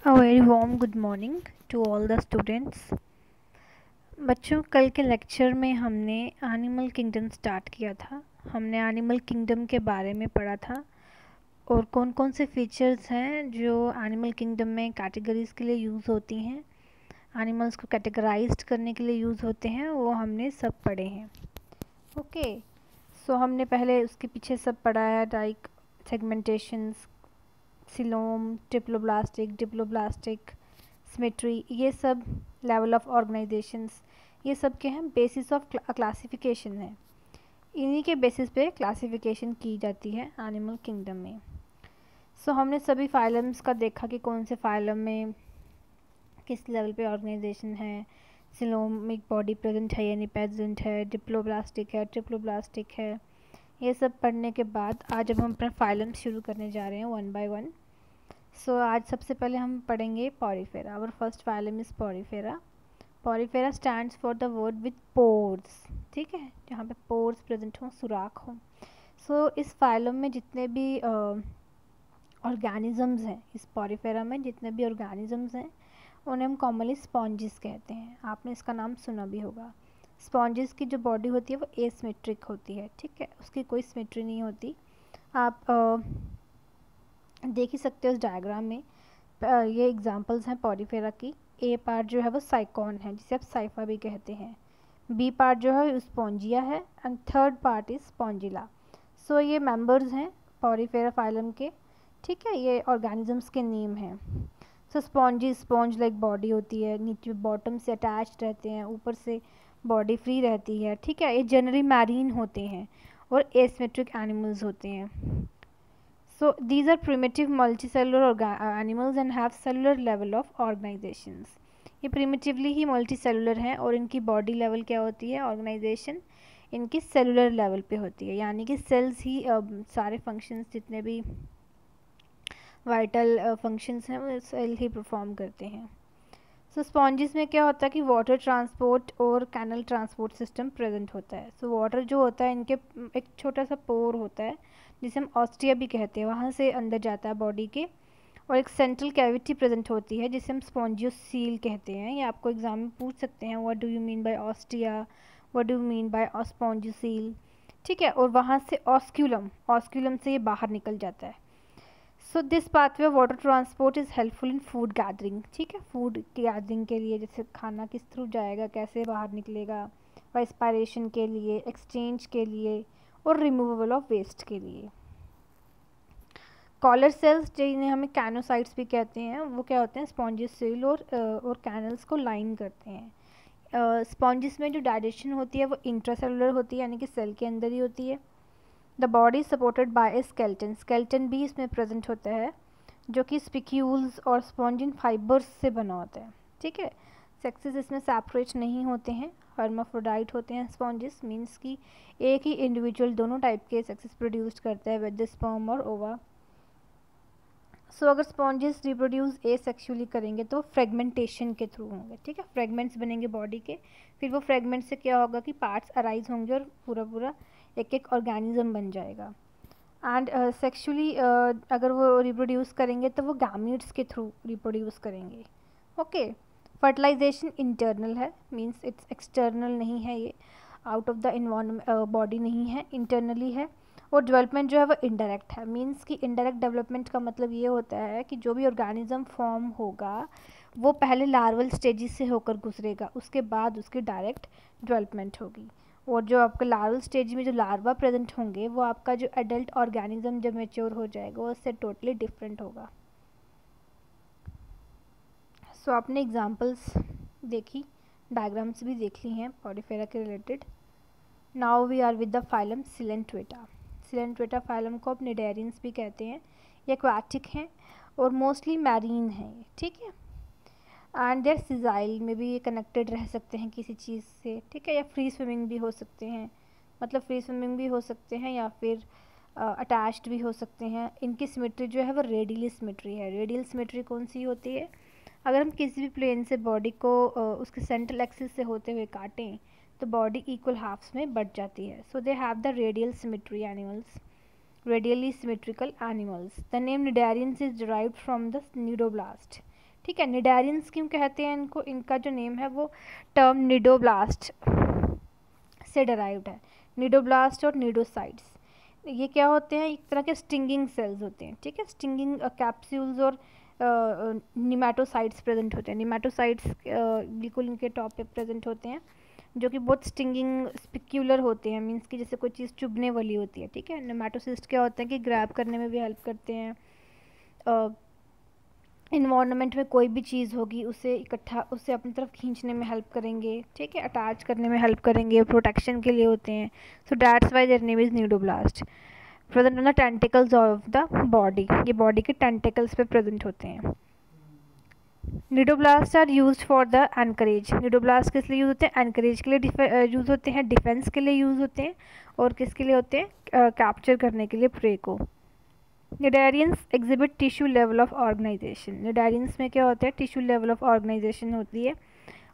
A very warm good morning to all the students। बच्चों, कल के लेक्चर में हमने एनिमल किंगडम स्टार्ट किया था। हमने एनिमल किंगडम के बारे में पढ़ा था और कौन कौन से फीचर्स हैं जो एनिमल किंगडम में कैटेगरीज़ के लिए यूज़ होती हैं, एनिमल्स को कैटेगराइज्ड करने के लिए यूज़ होते हैं, वो हमने सब पढ़े हैं। ओके, सो हमने पहले उसके पीछे सब पढ़ा है, लाइक सेगमेंटेशंस, सिलोम, डिप्लोब्लास्टिक, सिमेट्री, ये सब लेवल ऑफ ऑर्गेनाइजेशंस, ये सब के हैं बेसिस ऑफ क्लासिफिकेशन है। इन्हीं के बेसिस पे क्लासिफिकेशन की जाती है एनिमल किंगडम में। सो हमने सभी फाइलम्स का देखा कि कौन से फाइलम में किस लेवल पे ऑर्गेनाइजेशन है, सिलोमिक बॉडी प्रेजेंट है या नहीं प्रेजेंट है, डिप्लोब्लास्टिक है, ट्रिप्लोब्लास्टिक है। ये सब पढ़ने के बाद आज अब हम अपना फाइलम शुरू करने जा रहे हैं वन बाय वन। सो आज सबसे पहले हम पढ़ेंगे porifera. Our first phylum is porifera. Porifera stands for the word with pores, ठीक है, जहाँ पे पोर्स प्रेजेंट हों, सुराख हों। सो इस फाइलम में जितने भी ऑर्गेनिजम्स हैं, इस पॉरीफेरा में जितने भी ऑर्गेनिजम्स हैं उन्हें हम कॉमनली स्पॉन्जिस कहते हैं। आपने इसका नाम सुना भी होगा। स्पॉन्जिस की जो बॉडी होती है वो एसिमेट्रिक होती है, ठीक है, उसकी कोई सिमेट्री नहीं होती। आप देख ही सकते हो इस डायग्राम में। ये एग्जांपल्स हैं पॉरीफेरा की। ए पार्ट जो है वो साइकॉन है, जिसे आप साइफा भी कहते हैं। बी पार्ट जो है स्पॉन्जिया है and third part is spongilla. So ये मेंबर्स हैं पॉरीफेरा फाइलम के, ठीक है, ये ऑर्गेनिजम्स के नेम हैं। सो स्पॉन्जी, स्पॉन्ज लाइक बॉडी होती है, नीचे बॉटम से अटैच्ड रहते हैं, ऊपर से बॉडी फ्री रहती है, ठीक है। ये जनरली मैरीन होते हैं और एसिमेट्रिक एनिमल्स होते हैं। So these are primitive multicellular animals and have cellular level of organizations. ये primitively ही multicellular हैं और इनकी body level क्या होती है, organization इनकी cellular level पे होती है, यानी कि cells ही सारे functions जितने भी vital functions हैं वो cell ही perform करते हैं। सो स्पॉन्जिस में क्या होता है कि वाटर ट्रांसपोर्ट और कैनल ट्रांसपोर्ट सिस्टम प्रेजेंट होता है। सो वाटर जो होता है इनके एक छोटा सा पोर होता है जिसे हम ऑस्टिया भी कहते हैं, वहाँ से अंदर जाता है बॉडी के, और एक सेंट्रल कैविटी प्रेजेंट होती है जिसे हम स्पॉन्जियोसील कहते हैं। ये आपको एग्जाम में पूछ सकते हैं, what do you mean by ostia, what do you mean by spongocoel, ठीक है। और वहाँ से ऑस्क्यूलम से ये बाहर निकल जाता है। So this pathway of water transport is helpful in food gathering, ठीक है, फूड गैदरिंग के लिए, जैसे खाना किस थ्रू जाएगा, कैसे बाहर निकलेगा, रेस्पिरेशन के लिए, एक्सचेंज के लिए और रिमूवल ऑफ वेस्ट के लिए। कॉलर सेल्स जिन्हें हमें कैनोसाइट्स भी कहते हैं, वो क्या होते हैं, स्पॉन्जिस सेल और कैनल्स को लाइन करते हैं। स्पॉन्जिस में जो डाइजेशन होती है वो इंट्रासेलुलर होती है, यानी कि सेल के अंदर ही होती है। The body supported by a skeleton, skeleton भी इसमें प्रेजेंट होता है जो कि स्पिक्यूल्स और स्पॉन्जिन फाइबर्स से बना होता है, ठीक है। सेक्सेस इसमें सेपरेट नहीं होते हैं, हर्माफ्रोडाइट होते हैं स्पॉन्जिस, मीन्स कि एक ही इंडिविजुअल दोनों टाइप के सेक्सेस प्रोड्यूस करता है, विद स्पर्म और ओवा। सो अगर स्पॉन्जिस रिप्रोड्यूस एसेक्सुअली करेंगे तो फ्रेगमेंटेशन के थ्रू होंगे, ठीक है, फ्रेगमेंट्स बनेंगे बॉडी के, फिर वो फ्रेगमेंट से क्या होगा कि पार्ट्स अराइज होंगे और पूरा पूरा एक एक ऑर्गेनिज्म बन जाएगा। एंड सेक्सुअली अगर वो रिप्रोड्यूस करेंगे तो वो गैमीट्स के थ्रू रिप्रोड्यूस करेंगे। ओके, फर्टिलाइजेशन इंटरनल है, मीन्स इट्स एक्सटर्नल नहीं है, ये out of the environment body नहीं है, इंटरनली है। और डेवलपमेंट जो है वो इनडायरेक्ट है, मीन्स कि इनडायरेक्ट डेवलपमेंट का मतलब ये होता है कि जो भी ऑर्गेनिज्म फॉर्म होगा वो पहले लार्वल स्टेजेस से होकर गुजरेगा, उसके बाद उसकी डायरेक्ट डेवलपमेंट होगी। और जो आपका लार्वल स्टेज में जो लार्वा प्रेजेंट होंगे वो आपका जो एडल्ट ऑर्गेनिज्म जब मेच्योर हो जाएगा वो उससे टोटली डिफरेंट होगा। सो आपने एग्जांपल्स देखी, डायग्राम्स भी देख ली हैं पॉरीफेरा के related. Now we are with the phylum coelenterata. Coelenterata phylum को आप निडेरियंस भी कहते हैं। ये एक्वाटिक हैं और मोस्टली मैरीन हैं, ठीक है। एंड देयर सिजाइल में भी ये कनेक्टेड रह सकते हैं किसी चीज़ से, ठीक है, या फ्री स्विमिंग भी हो सकते हैं, मतलब फ्री स्विमिंग भी हो सकते हैं या फिर अटैच्ड भी हो सकते हैं। इनकी सिमेट्री जो है वो रेडियल सिमेट्री है। रेडियल सिमेट्री कौन सी होती है, अगर हम किसी भी प्लेन से बॉडी को उसके सेंट्रल एक्सिस से होते हुए काटें तो बॉडी इक्वल हाफ्स में बढ़ जाती है। So they have the radial symmetry animals, radially symmetrical animals. The name Cnidarians is derived from the cnidoblast. ठीक है, निडारियंस क्यों कहते हैं इनको, इनका जो नेम है वो टर्म निडोब्लास्ट से डराइव्ड है। निडोब्लास्ट और निडोसाइट्स ये क्या होते हैं, एक तरह के स्टिंगिंग सेल्स होते हैं। ठीक है, स्टिंगिंग कैप्सूल्स और निमेटोसाइट्स प्रेजेंट होते हैं। निमेटोसाइट्स बिल्कुल इनके टॉप पे प्रेजेंट होते हैं, जो कि बहुत स्टिंगिंग स्पिक्यूलर होते हैं, मीन्स कि जैसे कोई चीज़ चुभने वाली होती है। ठीक है, नेमेटोसिस्ट क्या होते हैं कि ग्रैब करने में भी हेल्प करते हैं, इन्वायरमेंट में कोई भी चीज़ होगी उसे इकट्ठा, उसे अपनी तरफ खींचने में हेल्प करेंगे। ठीक है, अटैच करने में हेल्प करेंगे, प्रोटेक्शन के लिए होते हैं। So that's why their name is cnidoblast. Present on the tentacles of the body, ये बॉडी के टेंटिकल्स पे प्रेजेंट होते हैं। Cnidoblast are used for the anchorage. Cnidoblast किस लिए यूज़ होते हैं, एनकरेज के लिए यूज़ होते हैं, डिफेंस के लिए यूज़ होते हैं, और किसके लिए होते हैं, कैप्चर करने के लिए प्रे को। Cnidarians exhibit tissue level of organization. Cnidarians में क्या होता है, टिश्यू लेवल ऑफ ऑर्गेनाइजेशन होती है,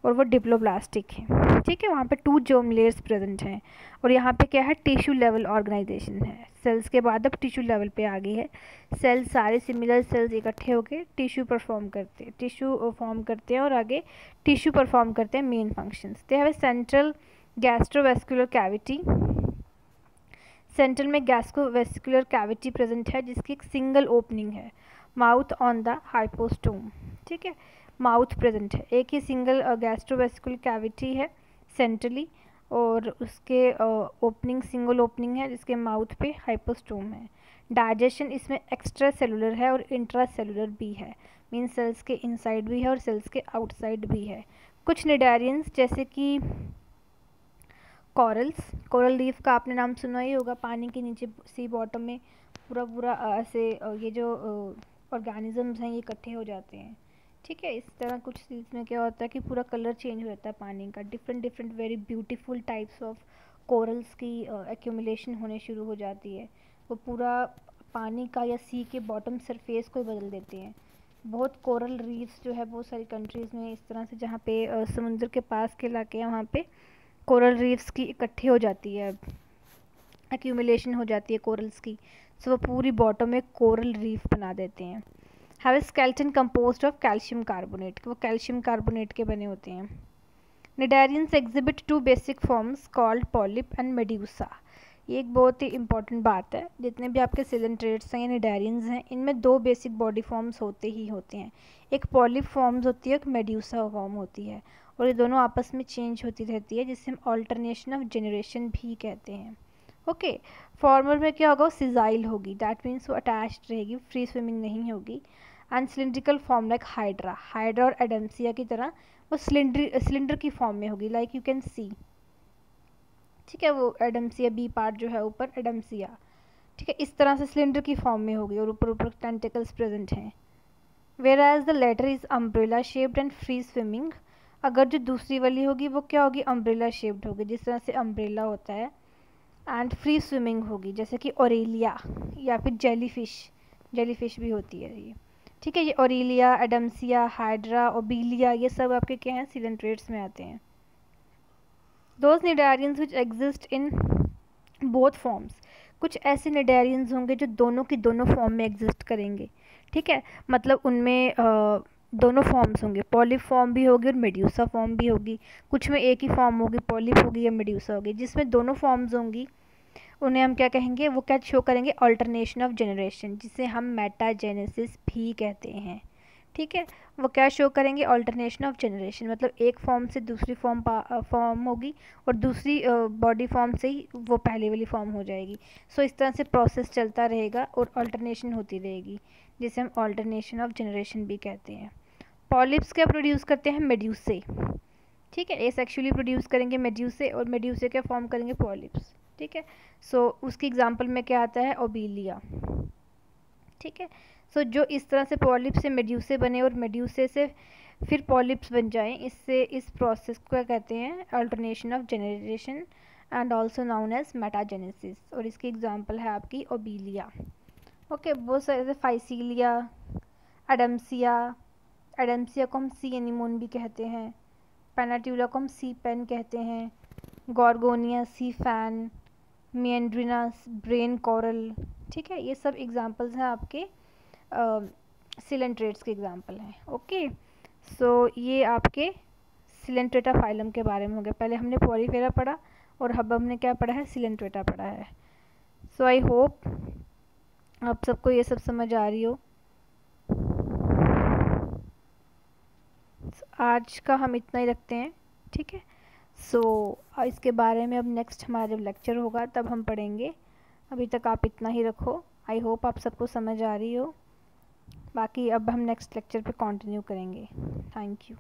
और वो डिप्लोब्लास्टिक है। ठीक है, वहाँ पे 2 जर्म लेयर्स प्रेजेंट हैं, और यहाँ पे क्या है, टिश्यू लेवल ऑर्गेनाइजेशन है। सेल्स के बाद अब टिश्यू लेवल पे आ गई है। सेल्स सारे सिमिलर सेल्स इकट्ठे होकर टिश्यू फॉर्म करते हैं और आगे टिश्यू परफॉर्म करते हैं main functions. They have a central gastrovascular cavity. Central में गैस्ट्रोवेस्कुलर कैविटी प्रेजेंट है, जिसकी एक सिंगल ओपनिंग है, माउथ ऑन द हाइपोस्टोम। ठीक है, माउथ प्रेजेंट है, एक ही सिंगल गैस्ट्रोवेस्कुलर कैविटी है सेंट्रली, और उसके ओपनिंग सिंगल ओपनिंग है, जिसके माउथ पे हाइपोस्टोम है। डाइजेशन इसमें एक्स्ट्रा सेलुलर है और इंट्रा सेलुलर भी है, मीन सेल्स के इनसाइड भी है और सेल्स के आउटसाइड भी है। कुछ निडारियंस जैसे कि कॉरल्स, कोरल रीफ का आपने नाम सुना ही होगा, पानी के नीचे सी बॉटम में पूरा ऐसे ये जो ऑर्गेनिजम्स हैं ये इकट्ठे हो जाते हैं। ठीक है, इस तरह कुछ चीज़ में क्या होता है कि पूरा कलर चेंज हो जाता है पानी का, different very beautiful types of corals की एक्यूमुलेशन होने शुरू हो जाती है। वो पूरा पानी का या सी के बॉटम सरफेस को ही बदल देते हैं। बहुत कोरल रीफ्स जो है बहुत सारी कंट्रीज़ में इस तरह से, जहाँ पे समुद्र के पास के इलाके हैं वहाँ पे कोरल रीफ्स की इकट्ठी हो जाती है, एक्यूमुलेशन हो जाती है कोरल्स की, सो वो पूरी बॉटम में कोरल रीफ बना देते हैं। Have a skeleton composed of calcium carbonate, वो कैल्शियम कार्बोनेट के बने होते हैं। Cnidarians exhibit 2 basic forms called polyp and medusa. ये एक बहुत ही इंपॉर्टेंट बात है, जितने भी आपके सिलेंट्रेट्स हैं या निडारियंस हैं, इनमें 2 बेसिक बॉडी फॉर्म्स होते ही होते हैं। एक पॉलिप फॉर्म्स होती है, एक मेड्यूसा फॉर्म होती है, और ये दोनों आपस में चेंज होती रहती है, जिसे हम ऑल्टरनेशन ऑफ जनरेशन भी कहते हैं। ओके, फॉर्मर में क्या होगा, सिजाइल होगी, दैट मीन्स वो अटैच्ड रहेगी, फ्री स्विमिंग नहीं होगी। And cylindrical form like hydra और एडम्सिया की तरह वो सिलेंडर की फॉर्म में होगी, लाइक यू कैन सी। ठीक है, वो एडम्सिया बी पार्ट जो है ऊपर एडम्सिया। ठीक है, इस तरह से सिलेंडर की फॉर्म में होगी और ऊपर टेंटिकल्स प्रेजेंट हैं। Whereas the latter is umbrella shaped and free swimming. अगर जो दूसरी वाली होगी वो क्या होगी, अम्ब्रेला शेप्ड होगी, जिस तरह से अम्ब्रेला होता है, एंड फ्री स्विमिंग होगी, जैसे कि ओरेलिया या फिर जेलीफिश भी होती है ये। ठीक है, ये ओरेलिया, एडम्सिया, हाइड्रा, ओबीलिया, ये सब आपके क्या हैं, सिलेंट्रेट्स में आते हैं। Those cnidarians which exist in both forms, कुछ ऐसे निडारियंस होंगे जो दोनों की दोनों फॉर्म में एग्जिस्ट करेंगे। ठीक है, मतलब उनमें दोनों फॉर्म्स होंगे, पॉलिप फॉर्म भी होगी और मेड्यूसा फॉर्म भी होगी। कुछ में एक ही फॉर्म होगी, पॉलिप होगी या मेड्यूसा होगी। जिसमें दोनों फॉर्म्स होंगी उन्हें हम क्या कहेंगे, वो क्या शो करेंगे, ऑल्टरनेशन ऑफ जनरेशन, जिसे हम मेटाजेनेसिस भी कहते हैं। ठीक है, वो क्या शो करेंगे, ऑल्टरनेशन ऑफ जनरेशन, मतलब एक फॉर्म से दूसरी फॉर्म होगी और दूसरी बॉडी फॉर्म से ही वो पहले वाली फॉर्म हो जाएगी। सो इस तरह से प्रोसेस चलता रहेगा और ऑल्टरनेशन होती रहेगी, जिसे हम ऑल्टरनेशन ऑफ जनरेशन भी कहते हैं। पॉलिप्स क्या प्रोड्यूस करते हैं, मेड्यूसे। ठीक है, एसेक्सुअली प्रोड्यूस करेंगे मेड्यूसे, और मेड्यूसे क्या फॉर्म करेंगे, पॉलिप्स। ठीक है, सो उसकी एग्जांपल में क्या आता है, ओबीलिया। ठीक है, सो जो इस तरह से पॉलिप से मेड्यूसे बने और मेड्यूसे से फिर पॉलिप्स बन जाएं, इससे इस प्रोसेस को क्या कहते हैं, alternation of generation and also known as metagenesis, और इसकी एग्जांपल है आपकी ओबीलिया। ओके, बहुत सारे फाइसीलिया, एडम्सिया को हम सी एनिमोन भी कहते हैं, पेनाट्यूला को हम सी पेन कहते हैं, गॉर्गोनिया सी फैन, मिएंड्रिना ब्रेन कोरल। ठीक है, ये सब एग्जांपल्स हैं आपके सिलेंट्रेट्स के एग्जाम्पल हैं। ओके, सो ये आपके सिलेंट्रेटा फाइलम के बारे में हो गया। पहले हमने पॉलीफेरा पढ़ा और अब हमने क्या पढ़ा है, सिलेंट्रेटा पढ़ा है। सो आई होप आप सबको ये सब समझ आ रही हो। आज का हम इतना ही रखते हैं, ठीक है। सो इसके बारे में अब नेक्स्ट हमारा जब लेक्चर होगा तब हम पढ़ेंगे। अभी तक आप इतना ही रखो। आई होप आप सबको समझ आ रही हो। बाकी अब हम नेक्स्ट लेक्चर पे कंटिन्यू करेंगे। Thank you.